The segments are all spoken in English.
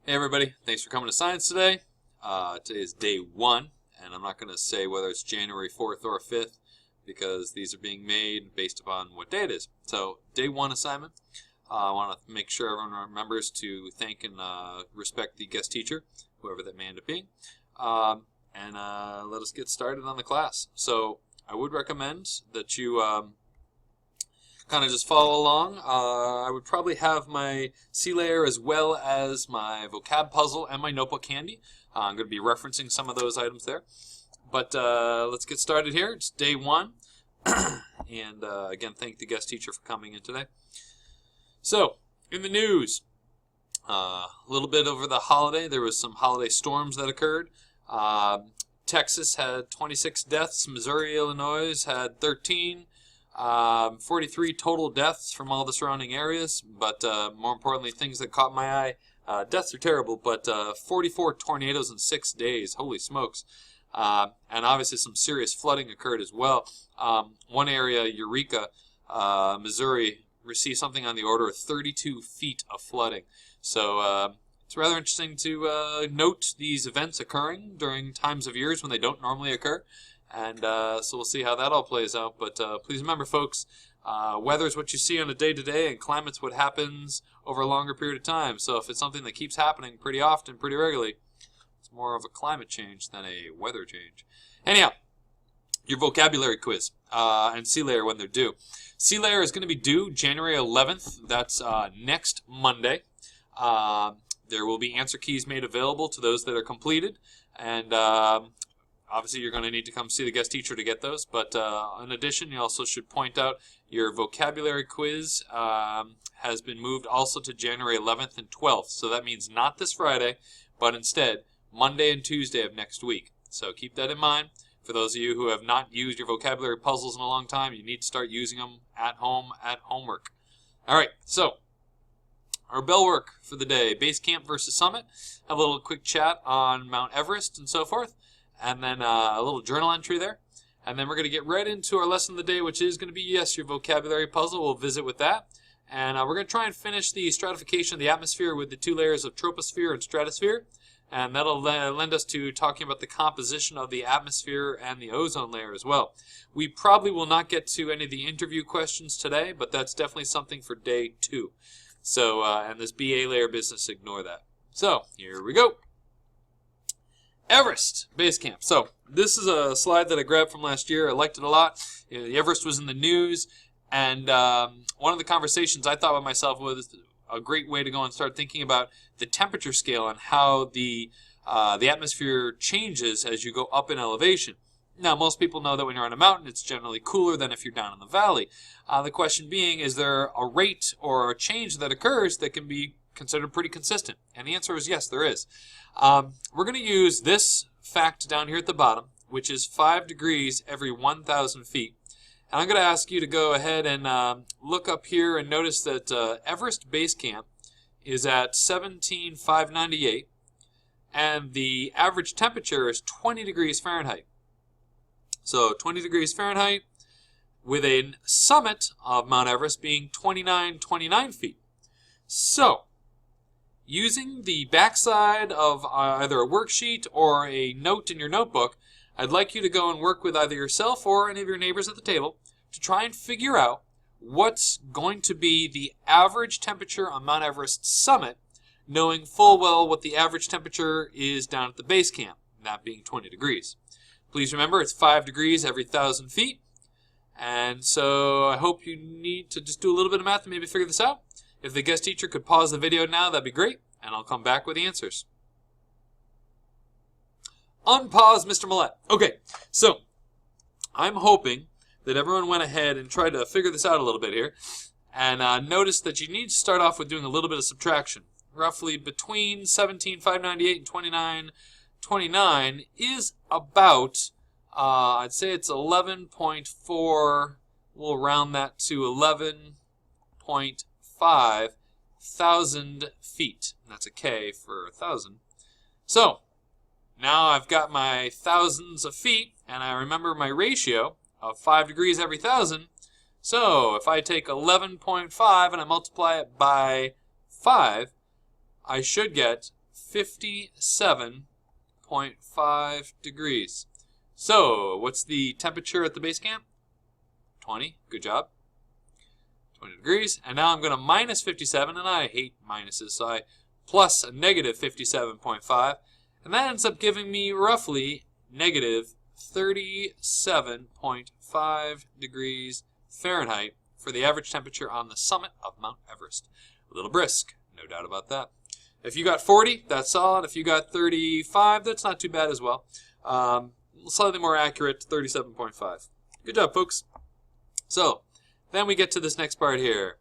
Hey everybody, thanks for coming to science today. Today is day 1, and I'm not going to say whether it's January 4th or 5th because these are being made based upon what day it is. So, day 1 assignment, I want to make sure everyone remembers to thank and respect the guest teacher, whoever that may end up being, and let us get started on the class. So, I would recommend that you kind of just follow along. I would probably have my C layer as well as my vocab puzzle and my notebook handy. I'm going to be referencing some of those items there. But let's get started here. It's day 1. And again, thank the guest teacher for coming in today. So, in the news, a little bit over the holiday, there was some holiday storms that occurred. Texas had 26 deaths. Missouri, Illinois had 13. 43 total deaths from all the surrounding areas, but more importantly, things that caught my eye. Deaths are terrible, but 44 tornadoes in 6 days. Holy smokes. And obviously some serious flooding occurred as well. One area, Eureka, Missouri, received something on the order of 32 feet of flooding. So it's rather interesting to note these events occurring during times of years when they don't normally occur. And so we'll see how that all plays out. But please remember, folks, weather is what you see on a day-to-day, and climate's what happens over a longer period of time. So if it's something that keeps happening pretty often, pretty regularly, it's more of a climate change than a weather change. Anyhow, your vocabulary quiz and C layer when they're due. C layer is going to be due January 11th. That's next Monday. There will be answer keys made available to those that are completed. And obviously, you're going to need to come see the guest teacher to get those, but in addition, you also should point out your vocabulary quiz has been moved also to January 11th and 12th, so that means not this Friday, but instead Monday and Tuesday of next week. So keep that in mind. For those of you who have not used your vocabulary puzzles in a long time, you need to start using them at home, at homework. All right, so our bell work for the day, base camp versus summit, have a little quick chat on Mount Everest and so forth. And then a little journal entry there. And then we're going to get right into our lesson of the day, which is going to be, yes, your vocabulary puzzle. We'll visit with that. And we're going to try and finish the stratification of the atmosphere with the 2 layers of troposphere and stratosphere. And that'll lend us to talking about the composition of the atmosphere and the ozone layer as well. We probably will not get to any of the interview questions today, but that's definitely something for day 2. So, and this BA layer business, ignore that. So, here we go. Everest Base Camp. So this is a slide that I grabbed from last year. I liked it a lot. The Everest was in the news, and one of the conversations I thought with myself was a great way to go and start thinking about the temperature scale and how the atmosphere changes as you go up in elevation. Now, most people know that when you're on a mountain, it's generally cooler than if you're down in the valley. The question being, is there a rate or a change that occurs that can be considered pretty consistent? And the answer is yes, there is. We're going to use this fact down here at the bottom, which is 5 degrees every 1,000 feet. And I'm going to ask you to go ahead and look up here and notice that Everest Base Camp is at 17,598, and the average temperature is 20 degrees Fahrenheit. So 20 degrees Fahrenheit with a summit of Mount Everest being 29 feet. So, using the backside of either a worksheet or a note in your notebook, I'd like you to go and work with either yourself or any of your neighbors at the table to try and figure out what's going to be the average temperature on Mount Everest's summit, knowing full well what the average temperature is down at the base camp, that being 20 degrees. Please remember, it's 5 degrees every 1,000 feet, and so I hope you need to just do a little bit of math and maybe figure this out. If the guest teacher could pause the video now, that'd be great, and I'll come back with the answers. Unpause, Mr. Mullette. Okay, so I'm hoping that everyone went ahead and tried to figure this out a little bit here, and notice that you need to start off with doing a little bit of subtraction. Roughly between 17,598 and 29 is about, I'd say it's 11.4, we'll round that to 11.5 thousand feet. That's a K for 1,000. So, now I've got my thousands of feet, and I remember my ratio of 5 degrees every 1,000. So, if I take 11.5 and I multiply it by 5, I should get 57.5 degrees. So, what's the temperature at the base camp? 20. Good job. 20 degrees. And now I'm going to minus 57, and I hate minuses, so I plus a negative 57.5. And that ends up giving me roughly negative 37.5 degrees Fahrenheit for the average temperature on the summit of Mount Everest. A little brisk, no doubt about that. If you got 40, that's solid. If you got 35, that's not too bad as well. Slightly more accurate, 37.5. Good job, folks. So, then we get to this next part here.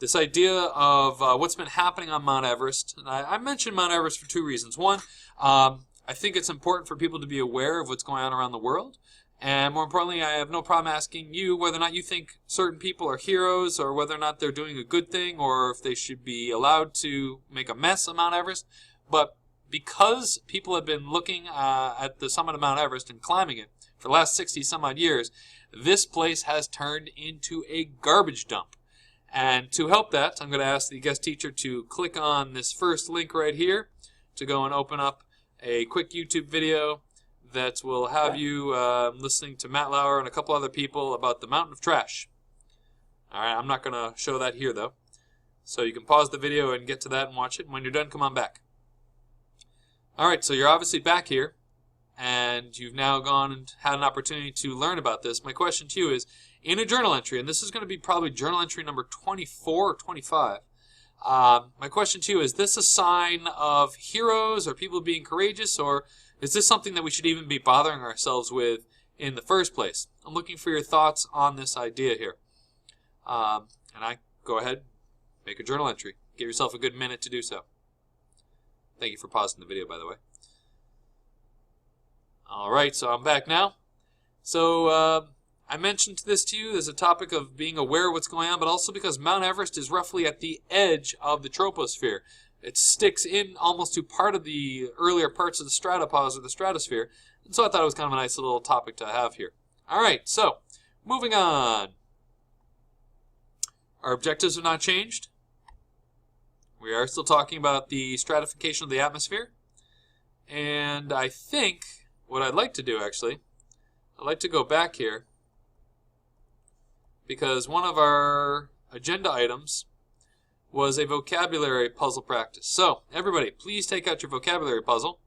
This idea of what's been happening on Mount Everest. And I mentioned Mount Everest for two reasons. One, I think it's important for people to be aware of what's going on around the world. And more importantly, I have no problem asking you whether or not you think certain people are heroes, or whether or not they're doing a good thing, or if they should be allowed to make a mess of Mount Everest. But because people have been looking at the summit of Mount Everest and climbing it for the last 60 some odd years, this place has turned into a garbage dump. And to help that, I'm going to ask the guest teacher to click on this first link right here to go and open up a quick YouTube video that will have you listening to Matt Lauer and a couple other people about the mountain of trash. Alright, I'm not going to show that here though. So you can pause the video and get to that and watch it. And when you're done, come on back. Alright, so you're obviously back here, and you've now gone and had an opportunity to learn about this. My question to you is, in a journal entry, and this is going to be probably journal entry number 24 or 25, my question to you is this a sign of heroes or people being courageous, or is this something that we should even be bothering ourselves with in the first place? I'm looking for your thoughts on this idea here. And I go ahead, make a journal entry. Give yourself a good minute to do so. Thank you for pausing the video, by the way. Alright, so I'm back now. So, I mentioned this to you as a topic of being aware of what's going on, but also because Mount Everest is roughly at the edge of the troposphere. It sticks in almost to part of the earlier parts of the stratopause or the stratosphere, and so I thought it was kind of a nice little topic to have here. Alright, so, moving on. Our objectives have not changed. We are still talking about the stratification of the atmosphere, and I think what I'd like to do, actually, I'd like to go back here, because one of our agenda items was a vocabulary puzzle practice. So, everybody, please take out your vocabulary puzzle.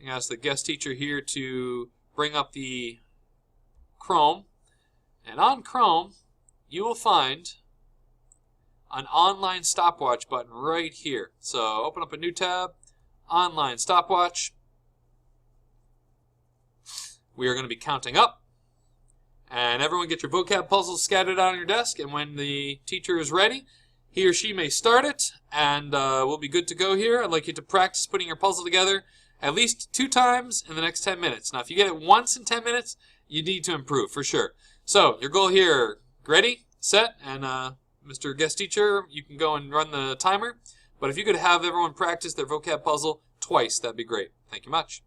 I'm going to ask the guest teacher here to bring up the Chrome. And on Chrome, you will find an online stopwatch button right here. So, open up a new tab, online stopwatch. We are going to be counting up. And everyone get your vocab puzzles scattered out on your desk, and when the teacher is ready, he or she may start it, and we'll be good to go here. I'd like you to practice putting your puzzle together at least 2 times in the next 10 minutes. Now, if you get it once in 10 minutes, you need to improve, for sure. So, your goal here, ready, set, and Mr. Guest Teacher, you can go and run the timer. But if you could have everyone practice their vocab puzzle twice, that'd be great. Thank you much.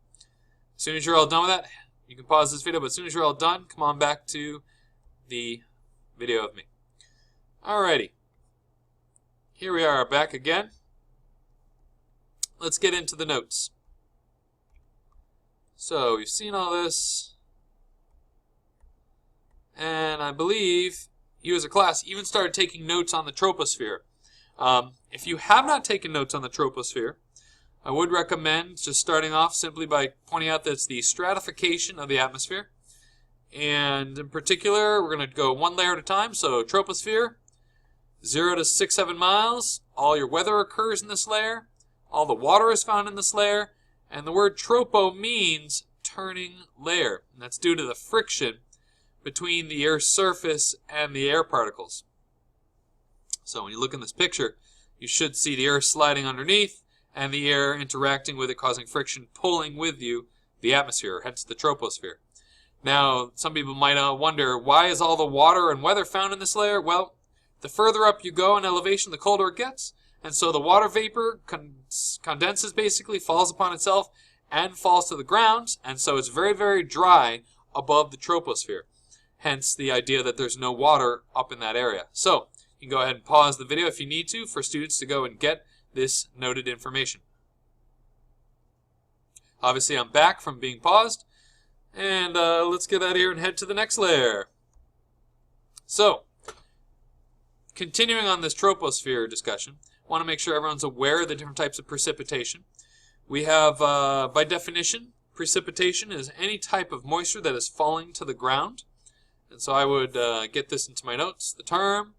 As soon as you're all done with that, you can pause this video, but as soon as you're all done, come on back to the video of me. Alrighty. Here we are back again. Let's get into the notes. So, we've seen all this. And I believe you as a class even started taking notes on the troposphere. If you have not taken notes on the troposphere, I would recommend just starting off simply by pointing out that it's the stratification of the atmosphere. And in particular, we're going to go one layer at a time. So troposphere, 0 to 6-7 miles. All your weather occurs in this layer. All the water is found in this layer. And the word tropo means turning layer. And that's due to the friction between the Earth's surface and the air particles. So when you look in this picture, you should see the Earth sliding underneath, and the air interacting with it, causing friction, pulling with you the atmosphere, hence the troposphere. Now, some people might wonder, why is all the water and weather found in this layer? Well, the further up you go in elevation, the colder it gets, and so the water vapor condenses basically, falls upon itself, and falls to the ground, and so it's very, very dry above the troposphere. Hence the idea that there's no water up in that area. So, you can go ahead and pause the video if you need to for students to go and get this noted information. Obviously, I'm back from being paused, and let's get out of here and head to the next layer. So, continuing on this troposphere discussion, I want to make sure everyone's aware of the different types of precipitation. We have, by definition, precipitation is any type of moisture that is falling to the ground. And so I would get this into my notes, the term,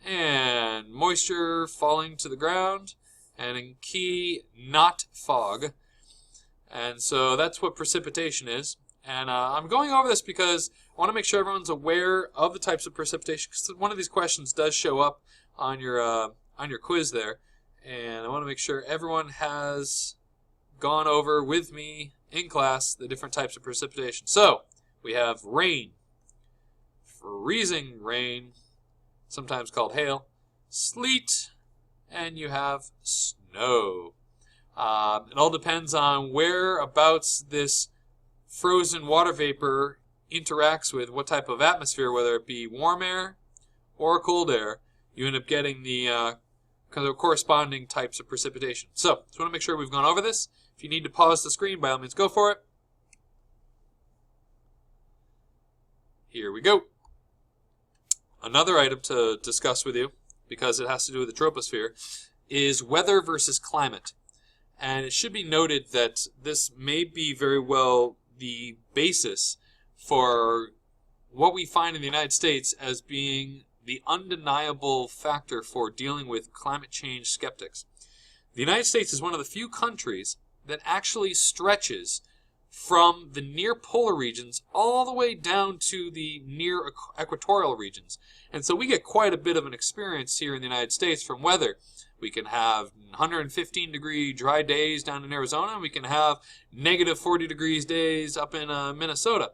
and moisture falling to the ground, and in key, not fog. And so that's what precipitation is. And I'm going over this because I want to make sure everyone's aware of the types of precipitation, because one of these questions does show up on your quiz there. And I want to make sure everyone has gone over with me in class the different types of precipitation. So we have rain, freezing rain, sometimes called hail, sleet, and you have snow. It all depends on whereabouts this frozen water vapor interacts with what type of atmosphere, whether it be warm air or cold air. You end up getting the corresponding types of precipitation. So, just want to make sure we've gone over this. If you need to pause the screen, by all means, go for it. Here we go. Another item to discuss with you, because it has to do with the troposphere, is weather versus climate. And it should be noted that this may be very well the basis for what we find in the United States as being the undeniable factor for dealing with climate change skeptics. The United States is one of the few countries that actually stretches from the near polar regions all the way down to the near equatorial regions. And so we get quite a bit of an experience here in the United States from weather. We can have 115 degree dry days down in Arizona, and we can have negative 40 degrees days up in Minnesota.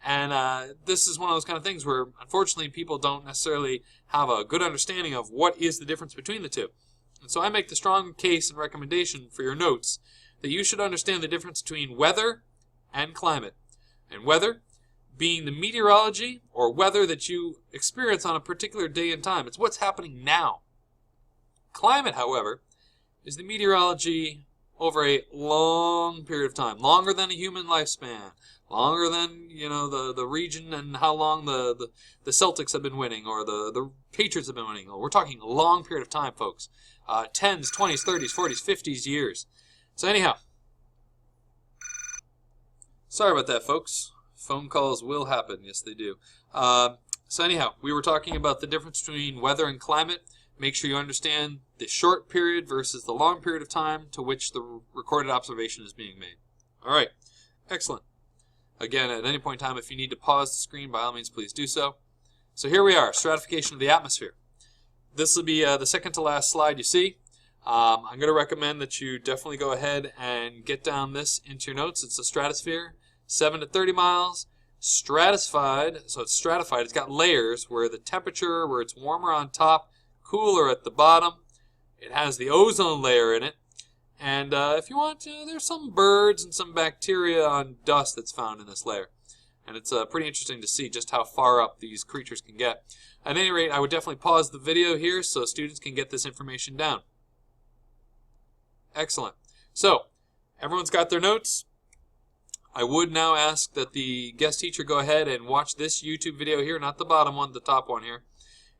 And this is one of those kind of things where, unfortunately, people don't necessarily have a good understanding of what is the difference between the two. And so I make the strong case and recommendation for your notes that you should understand the difference between weather and climate. And weather being the meteorology or weather that you experience on a particular day and time. It's what's happening now. Climate, however, is the meteorology over a long period of time, longer than a human lifespan, longer than, the region and how long the Celtics have been winning or the Patriots have been winning. We're talking a long period of time, folks. 10s, 20s, 30s, 40s, 50s years. So anyhow, sorry about that, folks. Phone calls will happen. Yes, they do. So anyhow, we were talking about the difference between weather and climate. Make sure you understand the short period versus the long period of time to which the recorded observation is being made. All right, excellent. Again, at any point in time, if you need to pause the screen, by all means, please do so. So here we are, stratification of the atmosphere. This will be the second to last slide you see. I'm going to recommend that you definitely go ahead and get down this into your notes. It's a stratosphere, 7 to 30 miles, stratified. So it's stratified. It's got layers where the temperature, where it's warmer on top, cooler at the bottom. It has the ozone layer in it. And if you want to, there's some birds and some bacteria on dust that's found in this layer. And it's pretty interesting to see just how far up these creatures can get. At any rate, I would definitely pause the video here so students can get this information down. Excellent. So, everyone's got their notes. I would now ask that the guest teacher go ahead and watch this YouTube video here, not the bottom one, the top one here.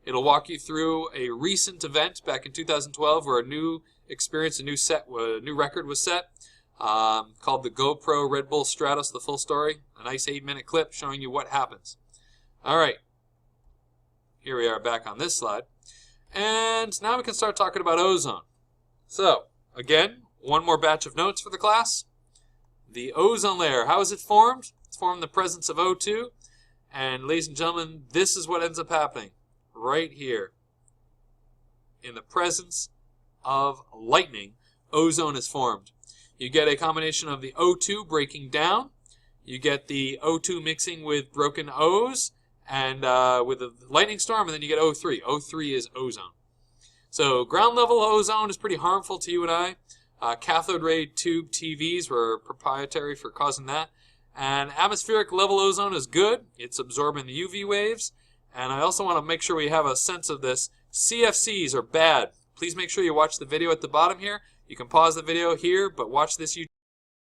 It'll walk you through a recent event back in 2012 where a new experience, a new record was set, called the GoPro Red Bull Stratos, the full story. A nice 8-minute clip showing you what happens. All right. Here we are back on this slide. And now we can start talking about ozone. So, again, one more batch of notes for the class. The ozone layer, how is it formed? It's formed in the presence of O2. And ladies and gentlemen, this is what ends up happening right here. In the presence of lightning, ozone is formed. You get a combination of the O2 breaking down. You get the O2 mixing with broken O's and with a lightning storm, and then you get O3. O3 is ozone. So ground level ozone is pretty harmful to you and I. Cathode ray tube TVs were proprietary for causing that. And atmospheric level ozone is good. It's absorbing the UV waves. And I also want to make sure we have a sense of this. CFCs are bad. Please make sure you watch the video at the bottom here. You can pause the video here, but watch this YouTube.